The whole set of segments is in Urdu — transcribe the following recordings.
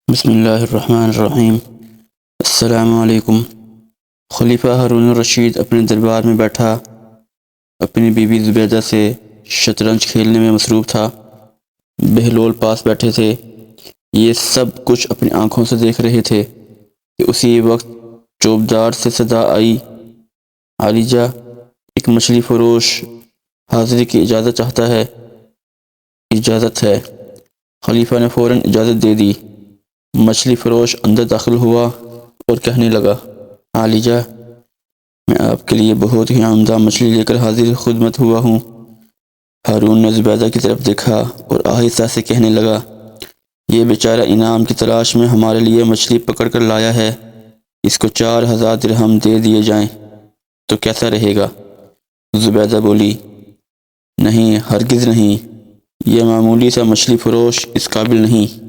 بسم اللہ الرحمن الرحیم۔ السلام علیکم۔ خلیفہ ہارون الرشید اپنے دربار میں بیٹھا اپنی بیوی زبیدہ سے شطرنج کھیلنے میں مصروف تھا۔ بہلول پاس بیٹھے تھے۔ یہ سب کچھ اپنی آنکھوں سے دیکھ رہے تھے کہ اسی وقت چوبدار سے صدا آئی، عالیجہ، ایک مچھلی فروش حاضری کی اجازت چاہتا ہے۔ اجازت ہے۔ خلیفہ نے فوراً اجازت دے دی۔ مچھلی فروش اندر داخل ہوا اور کہنے لگا، عالیجہ، میں آپ کے لیے بہت ہی عمدہ مچھلی لے کر حاضر خدمت ہوا ہوں۔ ہارون نے زبیدہ کی طرف دیکھا اور آہستہ سے کہنے لگا، یہ بیچارہ انعام کی تلاش میں ہمارے لیے مچھلی پکڑ کر لایا ہے، اس کو 4000 درہم دے دیے جائیں تو کیسا رہے گا؟ زبیدہ بولی، نہیں، ہرگز نہیں، یہ معمولی سا مچھلی فروش اس قابل نہیں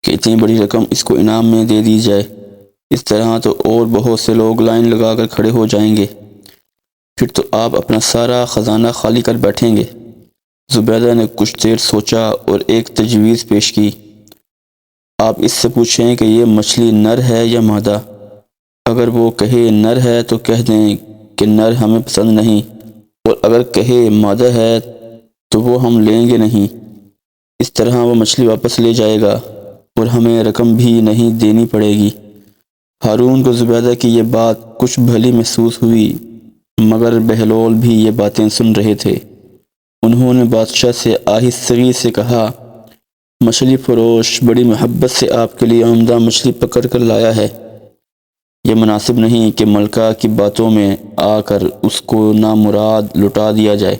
کہ اتنی بڑی رقم اس کو انعام میں دے دی جائے۔ اس طرح تو اور بہت سے لوگ لائن لگا کر کھڑے ہو جائیں گے، پھر تو آپ اپنا سارا خزانہ خالی کر بیٹھیں گے۔ زبیدہ نے کچھ دیر سوچا اور ایک تجویز پیش کی، آپ اس سے پوچھیں کہ یہ مچھلی نر ہے یا مادہ؟ اگر وہ کہے نر ہے تو کہہ دیں کہ نر ہمیں پسند نہیں، اور اگر کہے مادہ ہے تو وہ ہم لیں گے نہیں۔ اس طرح وہ مچھلی واپس لے جائے گا اور ہمیں رقم بھی نہیں دینی پڑے گی۔ ہارون کو زبیدہ کی یہ بات کچھ بھلی محسوس ہوئی، مگر بہلول بھی یہ باتیں سن رہے تھے۔ انہوں نے بادشاہ سے آہستگی سے کہا، مچھلی فروش بڑی محبت سے آپ کے لیے عمدہ مچھلی پکڑ کر لایا ہے۔ یہ مناسب نہیں کہ ملکہ کی باتوں میں آ کر اس کو نامراد لٹا دیا جائے۔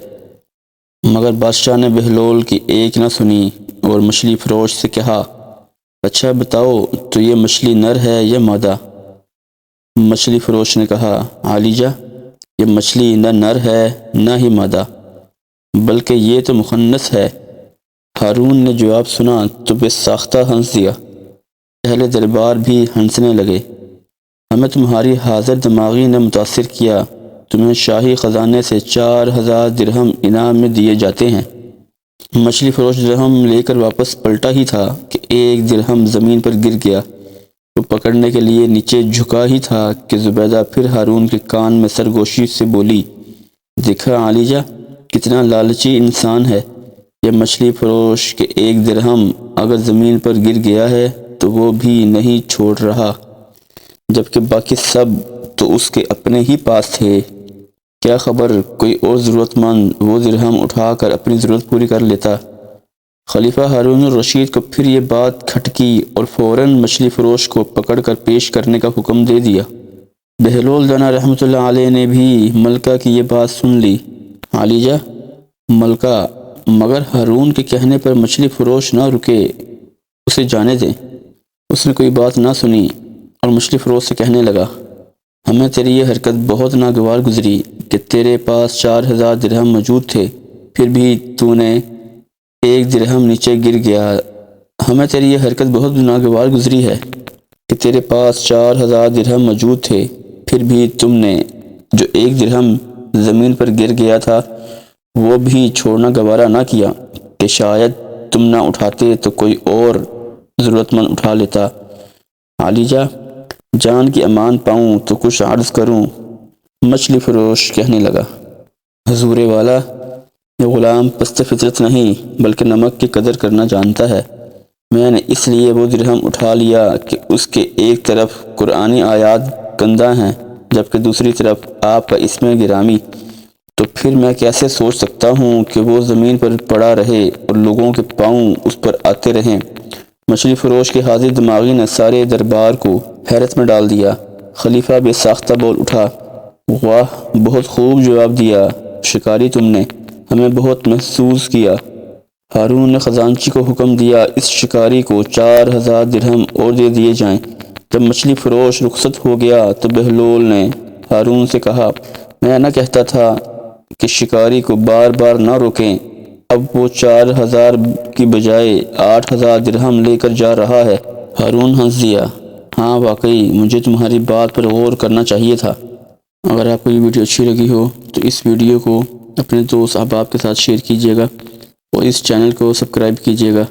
مگر بادشاہ نے بہلول کی ایک نہ سنی اور مچھلی فروش سے کہا، اچھا بتاؤ تو یہ مچھلی نر ہے یا مادہ؟ مچھلی فروش نے کہا، عالیجہ، یہ مچھلی نہ نر ہے نہ ہی مادہ، بلکہ یہ تو مخنث ہے۔ ہارون نے جواب سنا تو بے ساختہ ہنس دیا۔ اہل دربار بھی ہنسنے لگے۔ ہمیں تمہاری حاضر دماغی نے متاثر کیا، تمہیں شاہی خزانے سے 4000 درہم انعام میں دیے جاتے ہیں۔ مچھلی فروش درہم لے کر واپس پلٹا ہی تھا کہ ایک درہم زمین پر گر گیا۔ وہ پکڑنے کے لیے نیچے جھکا ہی تھا کہ زبیدہ پھر ہارون کے کان میں سرگوشی سے بولی، دیکھا عالیجہ، کتنا لالچی انسان ہے۔ یہ مچھلی فروش کے ایک درہم اگر زمین پر گر گیا ہے تو وہ بھی نہیں چھوڑ رہا، جبکہ باقی سب تو اس کے اپنے ہی پاس تھے۔ کیا خبر کوئی اور ضرورت مند وہ درہم اٹھا کر اپنی ضرورت پوری کر لیتا۔ خلیفہ ہارون الرشید کو پھر یہ بات کھٹکی اور فوراً مچھلی فروش کو پکڑ کر پیش کرنے کا حکم دے دیا۔ بہلول دانا رحمۃ اللہ علیہ نے بھی ملکہ کی یہ بات سن لی۔ عالیجہ، ملکہ، مگر ہارون کے کہنے پر مچھلی فروش نہ رکے، اسے جانے دیں۔ اس نے کوئی بات نہ سنی اور مچھلی فروش سے کہنے لگا، ہمیں تیری یہ حرکت بہت ناگوار گزری کہ تیرے پاس 4000 درہم موجود تھے، پھر بھی تو نے ایک درہم نیچے گر گیا۔ ہمیں تیری یہ حرکت بہت ناگوار گزری ہے کہ تیرے پاس 4000 درہم موجود تھے، پھر بھی تم نے جو ایک درہم زمین پر گر گیا تھا وہ بھی چھوڑنا گوارا نہ کیا کہ شاید تم نہ اٹھاتے تو کوئی اور ضرورت مند اٹھا لیتا۔ عالیجہ، جان کی امان پاؤں تو کچھ عرض کروں۔ مچھلی فروش کہنے لگا، حضور والا، یہ غلام پست فطرت نہیں بلکہ نمک کی قدر کرنا جانتا ہے۔ میں نے اس لیے وہ درہم اٹھا لیا کہ اس کے ایک طرف قرآنی آیات کندہ ہیں جبکہ دوسری طرف آپ کا اسم گرامی، تو پھر میں کیسے سوچ سکتا ہوں کہ وہ زمین پر پڑا رہے اور لوگوں کے پاؤں اس پر آتے رہیں۔ مچھلی فروش کے حاضر دماغی نے سارے دربار کو حیرت میں ڈال دیا۔ خلیفہ بے ساختہ بول اٹھا، واہ، بہت خوب جواب دیا شکاری، تم نے ہمیں بہت محظوظ کیا۔ ہارون نے خزانچی کو حکم دیا، اس شکاری کو 4000 درہم اور دے دیے جائیں۔ جب مچھلی فروش رخصت ہو گیا تو بہلول نے ہارون سے کہا، میں نہ کہتا تھا کہ شکاری کو بار بار نہ روکیں، اب وہ 4000 کی بجائے 8000 درہم لے کر جا رہا ہے۔ ہارون ہنس دیا، ہاں واقعی مجھے تمہاری بات پر غور کرنا چاہیے تھا۔ اگر آپ کو یہ ویڈیو اچھی لگی ہو تو اس ویڈیو کو اپنے دوست احباب کے ساتھ شیئر کیجیے گا اور اس چینل کو سبسکرائب کیجیے گا۔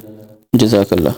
جزاک اللہ۔